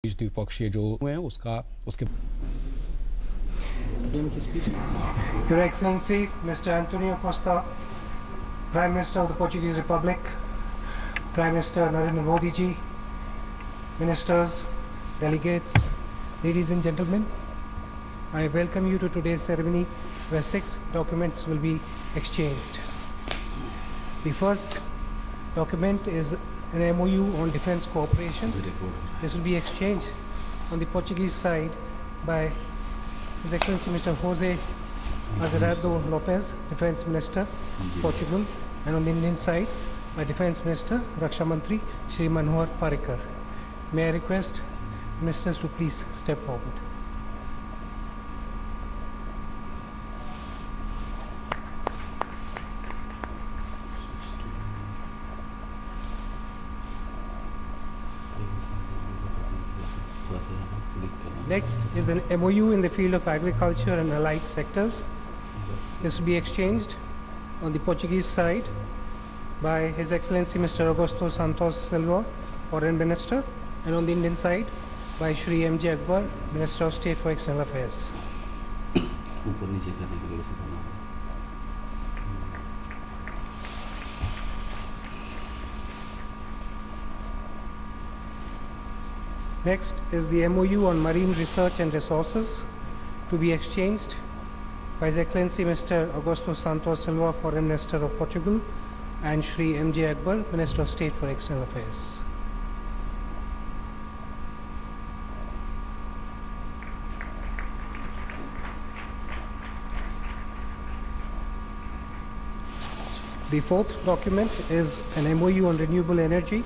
द्विपक्षीय जो हुए हैं उसके Your Excellency, Mr. Antonio Costa, Prime Minister of the Portuguese Republic, Prime Minister Narendra Modi ji, Ministers, delegates, ladies and gentlemen, I welcome you to today's ceremony where 6 documents will be exchanged. The first document is an MOU on defense cooperation. This will be exchanged on the Portuguese side by His Excellency Mr. Jose Azevedo Lopez, Defense Minister, Portugal, and on the Indian side by Defense Minister, Raksha Mantri, Shri Manohar Parrikar. May I request ministers to please step forward. Next is an MOU in the field of agriculture and allied sectors. This will be exchanged on the Portuguese side by His Excellency Mr. Augusto Santos Silva, Foreign Minister, and on the Indian side by Shri M.J. Akbar, Minister of State for External Affairs. Next is the MOU on marine research and resources to be exchanged by His Excellency Mr. Augusto Santos Silva, Foreign Minister of Portugal, and Shri M.J. Akbar, Minister of State for External Affairs. The fourth document is an MOU on renewable energy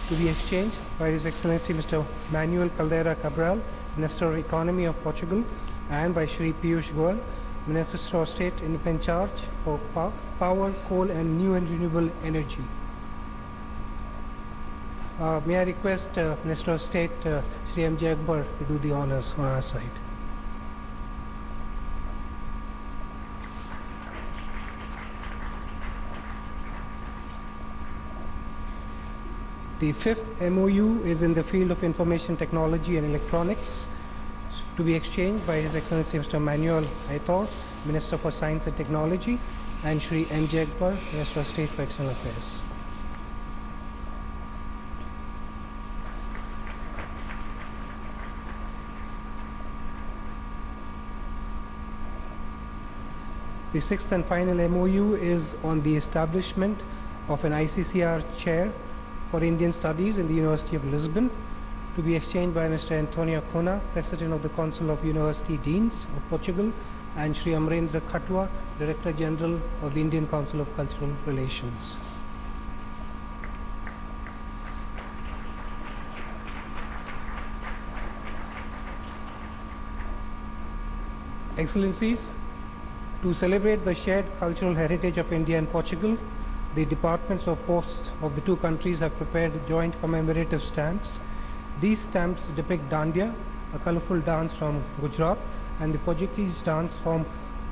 to be exchanged by His Excellency Mr. Manuel Caldeira Cabral, Minister of Economy of Portugal, and by Shri Piyush Goyal, Minister of State in charge for power, coal, and new and renewable energy. May I request Minister of State Shri M.J. Akbar to do the honors on our side. The fifth MOU is in the field of information technology and electronics to be exchanged by His Excellency Mr. Manuel Aitor, Minister for Science and Technology, and Shri M.J. Akbar, Minister of State for External Affairs. The sixth and final MOU is on the establishment of an ICCR chair for Indian Studies in the University of Lisbon to be exchanged by Mr. Antonio Cona, President of the Council of University Deans of Portugal, and Shri Amarendra Khatwa, Director General of the Indian Council of Cultural Relations. Excellencies, to celebrate the shared cultural heritage of India and Portugal, the departments of posts of the two countries have prepared joint commemorative stamps. These stamps depict Dandiya, a colorful dance from Gujarat, and the Portuguese dance from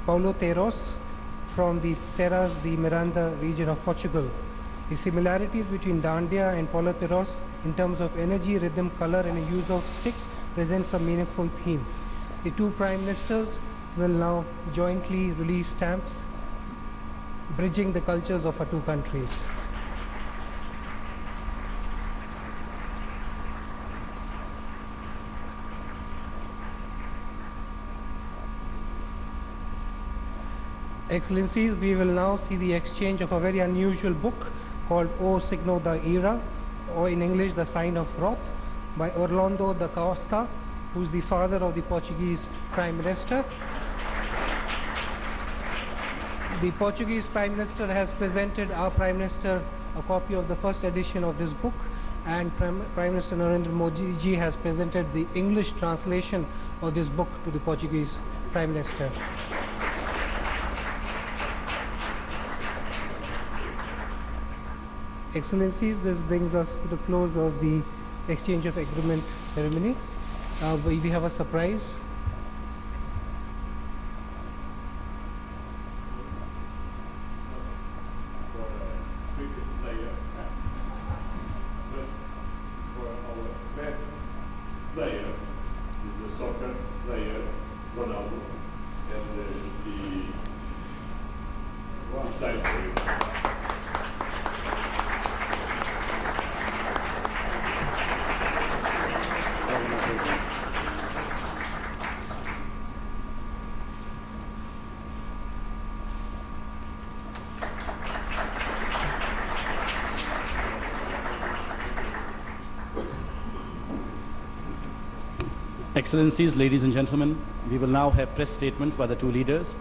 Paulo Terros from the Terras de Miranda region of Portugal. The similarities between Dandiya and Paulo Terros in terms of energy, rhythm, color, and a use of sticks presents a meaningful theme. The two Prime Ministers will now jointly release stamps bridging the cultures of our two countries. Excellencies, we will now see the exchange of a very unusual book called O Signo da Ira, or in English, The Sign of Wrath, by Orlando da Costa, who is the father of the Portuguese Prime Minister. The Portuguese Prime Minister has presented our Prime Minister a copy of the first edition of this book, and Prime Minister Narendra Modi ji has presented the English translation of this book to the Portuguese Prime Minister. Excellencies, this brings us to the close of the exchange of agreement ceremony. We have a surprise. For our Ronaldo and the one side play. Excellencies, ladies and gentlemen, we will now have press statements by the two leaders.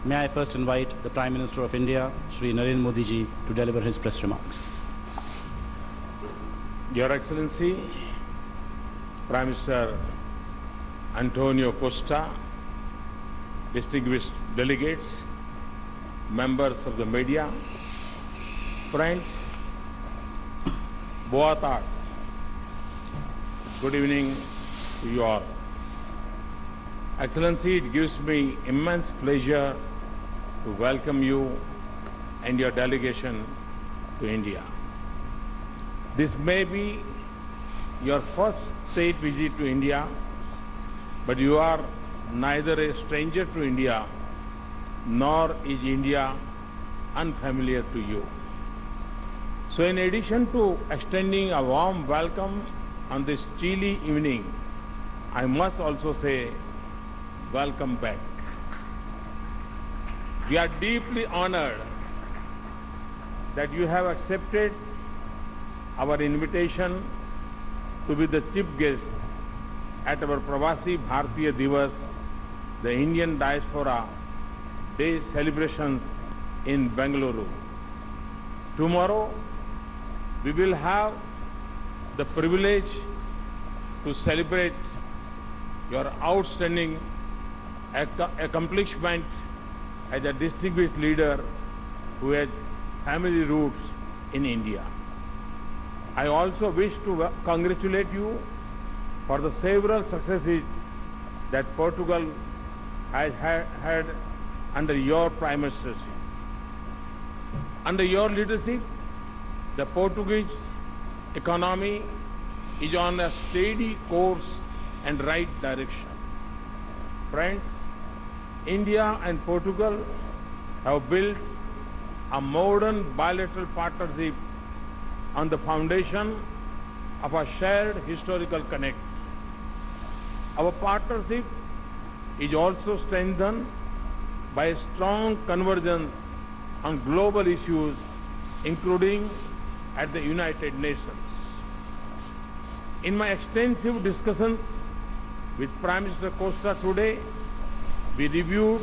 May I first invite the Prime Minister of India, Shri Narendra Modi ji, to deliver his press remarks. Your Excellency, Prime Minister Antonio Costa, distinguished delegates, members of the media, friends, boa tarde. Good evening to you all. Excellency, it gives me immense pleasure to welcome you and your delegation to India. This may be your first state visit to India, but you are neither a stranger to India nor is India unfamiliar to you. So in addition to extending a warm welcome on this chilly evening, I must also say welcome back. We are deeply honored that you have accepted our invitation to be the chief guest at our Pravasi Bharatiya Divas, the Indian Diaspora Day celebrations in Bengaluru. Tomorrow, we will have the privilege to celebrate your outstanding accomplishment as a distinguished leader who has family roots in India. I also wish to congratulate you for the several successes that Portugal has had under your prime ministership. Under your leadership, the Portuguese economy is on a steady course and right direction. Friends, India and Portugal have built a modern bilateral partnership on the foundation of a shared historical connect. Our partnership is also strengthened by a strong convergence on global issues, including at the United Nations. In my extensive discussions with Prime Minister Costa today, we reviewed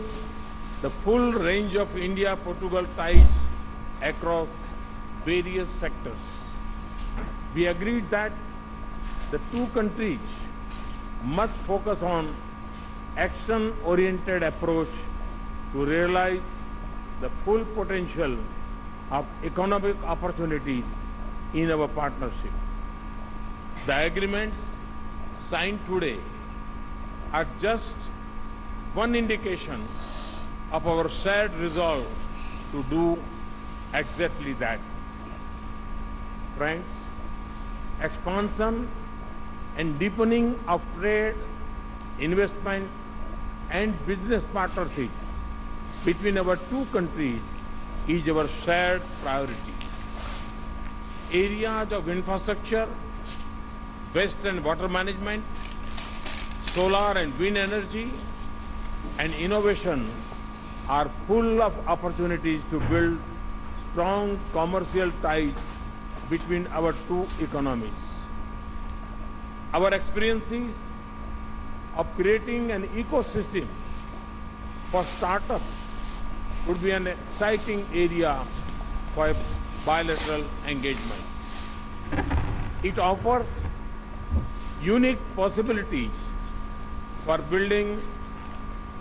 the full range of India-Portugal ties across various sectors. We agreed that the two countries must focus on action-oriented approach to realize the full potential of economic opportunities in our partnership. The agreements signed today are just one indication of our shared resolve to do exactly that. Friends, expansion and deepening of trade, investment and business partnership between our two countries is our shared priority. Areas of infrastructure, waste and water management, solar and wind energy, and innovation are full of opportunities to build strong commercial ties between our two economies. Our experiences of creating an ecosystem for startups would be an exciting area for bilateral engagement. It offers unique possibilities for building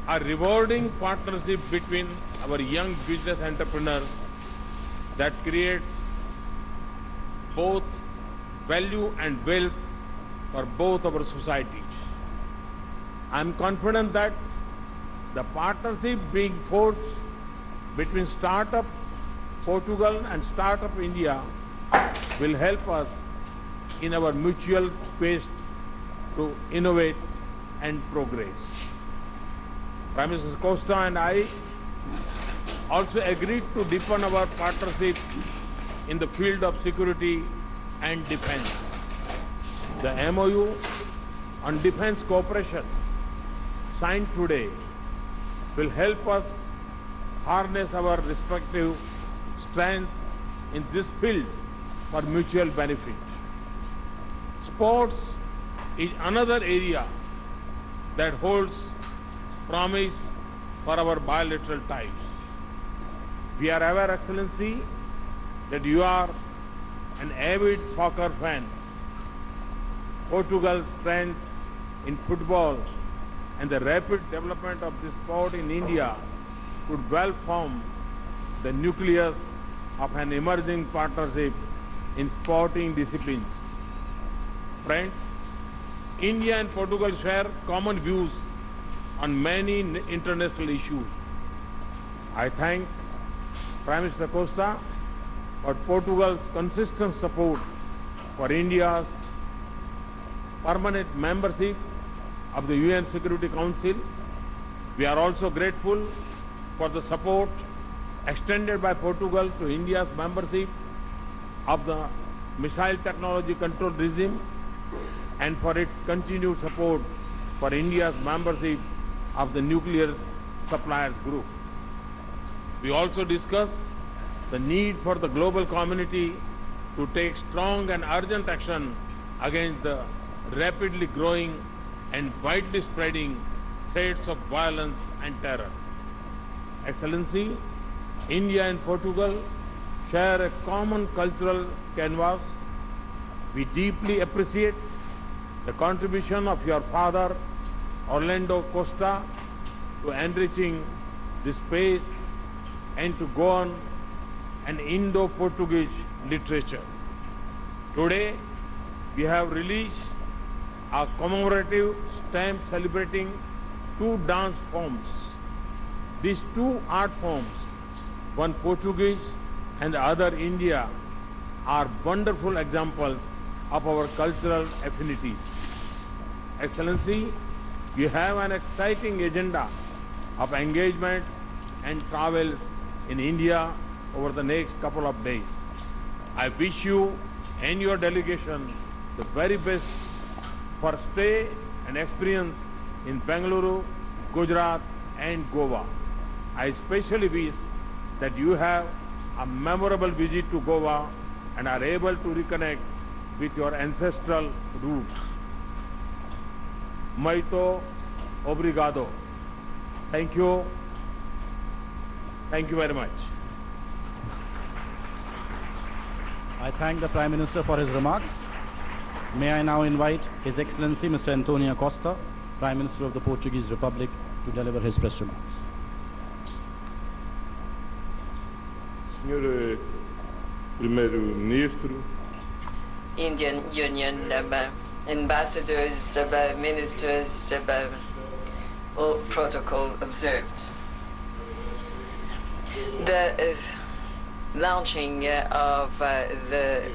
a rewarding partnership between our young business entrepreneurs that creates both value and wealth for both our societies. I am confident that the partnership being forged between Startup Portugal and Startup India will help us in our mutual quest to innovate and progress. Prime Minister Costa and I also agreed to deepen our partnership in the field of security and defense. The MOU on defense cooperation signed today will help us harness our respective strengths in this field for mutual benefit. Sports is another area that holds promise for our bilateral ties. We are aware, Excellency, that you are an avid soccer fan. Portugal's strength in football and the rapid development of this sport in India could well form the nucleus of an emerging partnership in sporting disciplines. Friends, India and Portugal share common views on many international issues. I thank Prime Minister Costa for Portugal's consistent support for India's permanent membership of the UN Security Council. We are also grateful for the support extended by Portugal to India's membership of the Missile Technology Control Regime and for its continued support for India's membership of the Nuclear Suppliers Group. We also discussed the need for the global community to take strong and urgent action against the rapidly growing and widely spreading threats of violence and terror. Excellency, India and Portugal share a common cultural canvas. We deeply appreciate the contribution of your father, Orlando Costa, to enriching this space and to go on an Indo-Portuguese literature. Today, we have released a commemorative stamp celebrating two dance forms. These two art forms, one Portuguese and the other India, are wonderful examples of our cultural affinities. Excellency, we have an exciting agenda of engagements and travels in India over the next couple of days. I wish you and your delegation the very best for stay and experience in Bengaluru, Gujarat and Goa. I especially wish that you have a memorable visit to Goa and are able to reconnect with your ancestral roots. Muito obrigado. Thank you. Thank you very much. I thank the Prime Minister for his remarks. May I now invite His Excellency Mr. Antonio Costa, Prime Minister of the Portuguese Republic, to deliver his press remarks. Senhor Primeiro-Ministro, Indian Union ambassadors, ministers, all protocol observed. The launching of the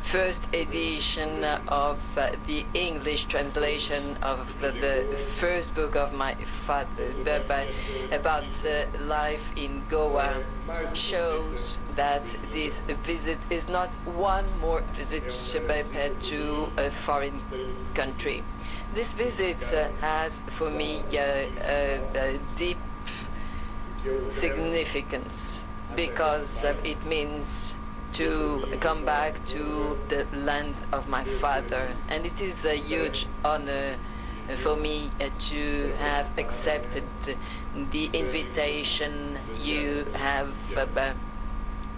first edition of the English translation of the first book of my father about life in Goa shows that this visit is not one more visit to a foreign country. This visit has for me a deep significance because it means to come back to the land of my father, and it is a huge honor for me to have accepted the invitation you have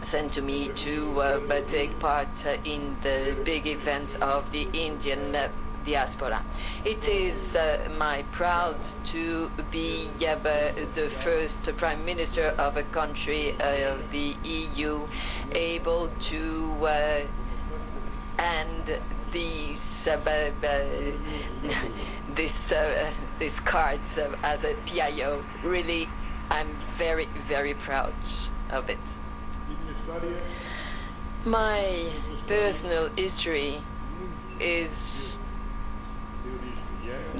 sent to me to take part in the big event of the Indian diaspora. It is my proud to be the first Prime Minister of a country of the EU able to end these this cards as a PIO. Really, I'm very, very proud of it. My personal history is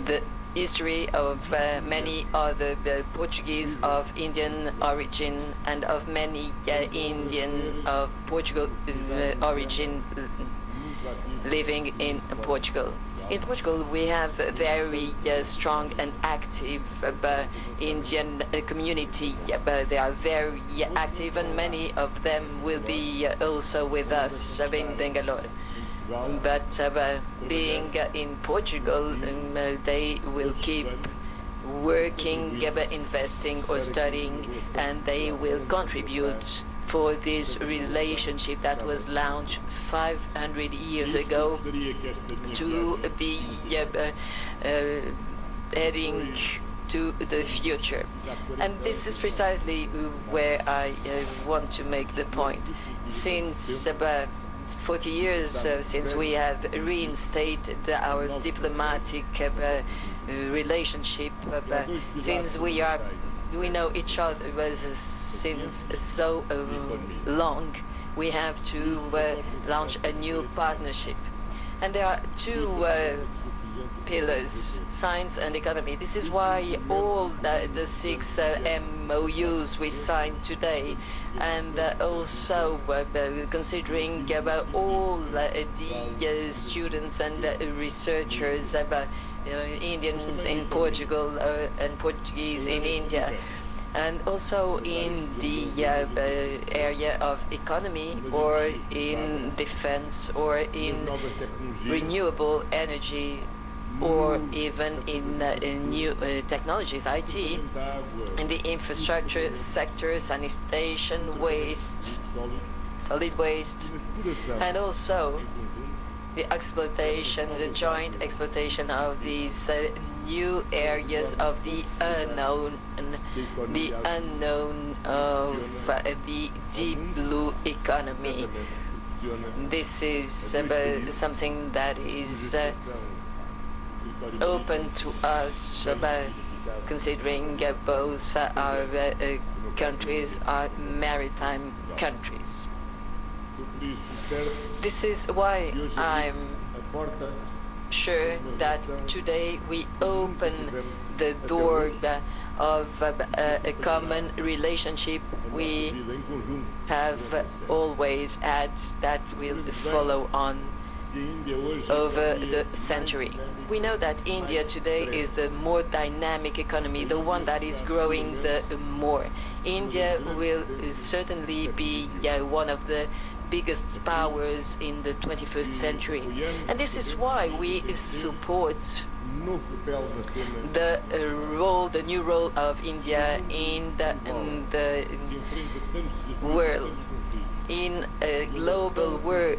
the history of many other Portuguese of Indian origin and of many Indians of Portugal origin living in Portugal. In Portugal, we have a very strong and active Indian community. They are very active, and many of them will be also with us in Bangalore. But being in Portugal, they will keep working, investing or studying, and they will contribute for this relationship that was launched 500 years ago to be heading to the future. And this is precisely where I want to make the point. Since 40 years since we have reinstated our diplomatic relationship, since we know each other since so long, we have to launch a new partnership. And there are two pillars, science and economy. This is why all the 6 MOUs we signed today, and also considering all the students and researchers, Indians in Portugal and Portuguese in India, and also in the area of economy, or in defense, or in renewable energy, or even in new technologies, IT, in the infrastructure sector, sanitation, waste, solid waste, and also the exploitation, the joint exploitation of these new areas of the unknown of the deep blue economy. This is something that is open to us, considering both our countries are maritime countries. This is why I'm sure that today we open the door of a common relationship we have always had, that will follow on over the century. We know that India today is the more dynamic economy, the one that is growing the more. India will certainly be one of the biggest powers in the 21st century. And this is why we support the new role of India in the world. In a global world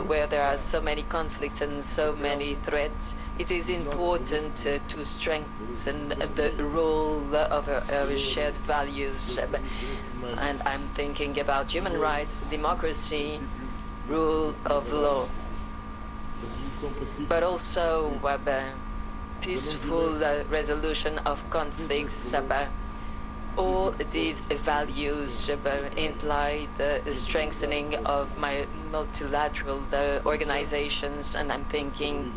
where there are so many conflicts and so many threats, it is important to strengthen the role of our shared values. And I'm thinking about human rights, democracy, rule of law, but also peaceful resolution of conflicts. All these values imply the strengthening of my multilateral organizations, and I'm thinking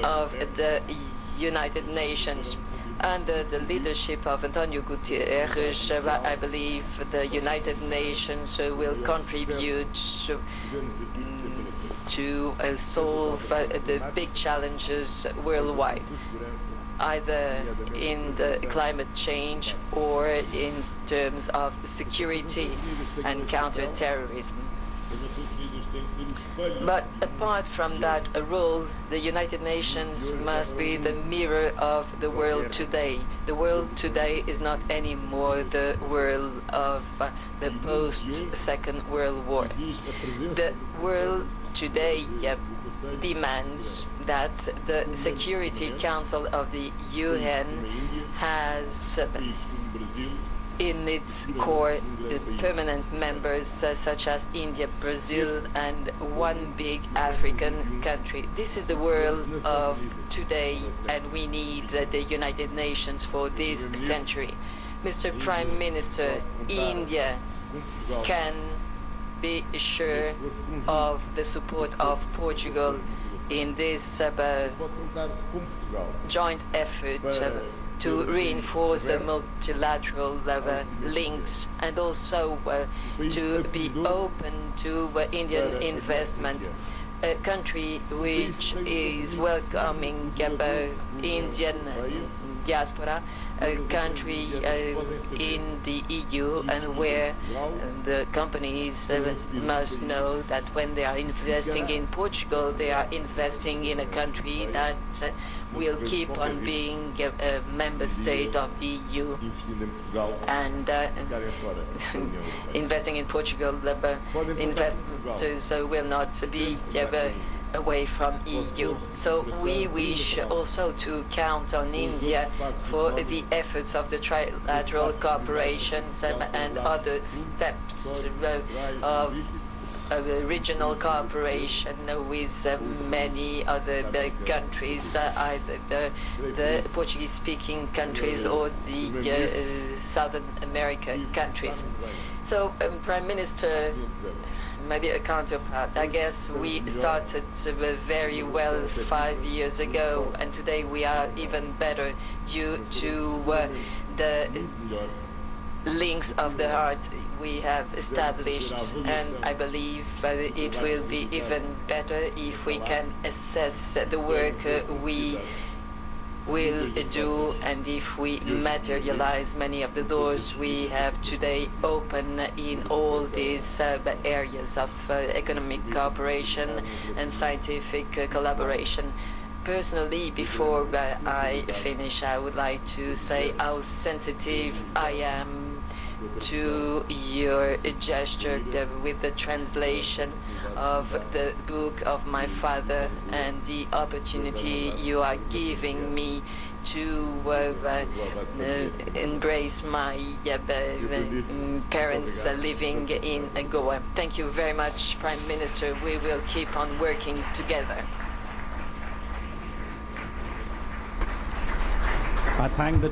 of the United Nations. Under the leadership of Antonio Guterres, I believe the United Nations will contribute to solve the big challenges worldwide, either in the climate change or in terms of security and counter-terrorism. But apart from that role, the United Nations must be the mirror of the world today. The world today is not anymore the world of the post-Second World War. The world today demands that the Security Council of the UN has in its core permanent members such as India, Brazil, and one big African country. This is the world of today, and we need the United Nations for this century. Mr. Prime Minister, India can be sure of the support of Portugal in this Vou contar com Portugal. joint effort to reinforce the multilateral links and also to be open to Indian investment. A country which is welcoming Indian diaspora, a country in the EU, and where the companies must know that when they are investing in Portugal, they are investing in a country that will keep on being a member state of the EU. Investindo em Portugal, And ficarem fora da União Europeia. investing in Portugal, investors will not be away from EU. So we wish also to count on India for the efforts of the trilateral cooperations and other steps of regional cooperation with many other countries, either the Portuguese-speaking countries or the Southern America countries. So, Prime Minister, maybe a counterpart. I guess we started very well 5 years ago, and today we are even better due to the links of the heart we have established, and I believe it will be even better if we can assess the work we will do, and if we materialize many of the doors we have today open in all these areas of economic cooperation and scientific collaboration. Personally, before I finish, I would like to say how sensitive I am to your gesture with the translation of the book of my father and the opportunity you are giving me to embrace my parents living in Goa. Thank you very much, Prime Minister. We will keep on working together. I thank the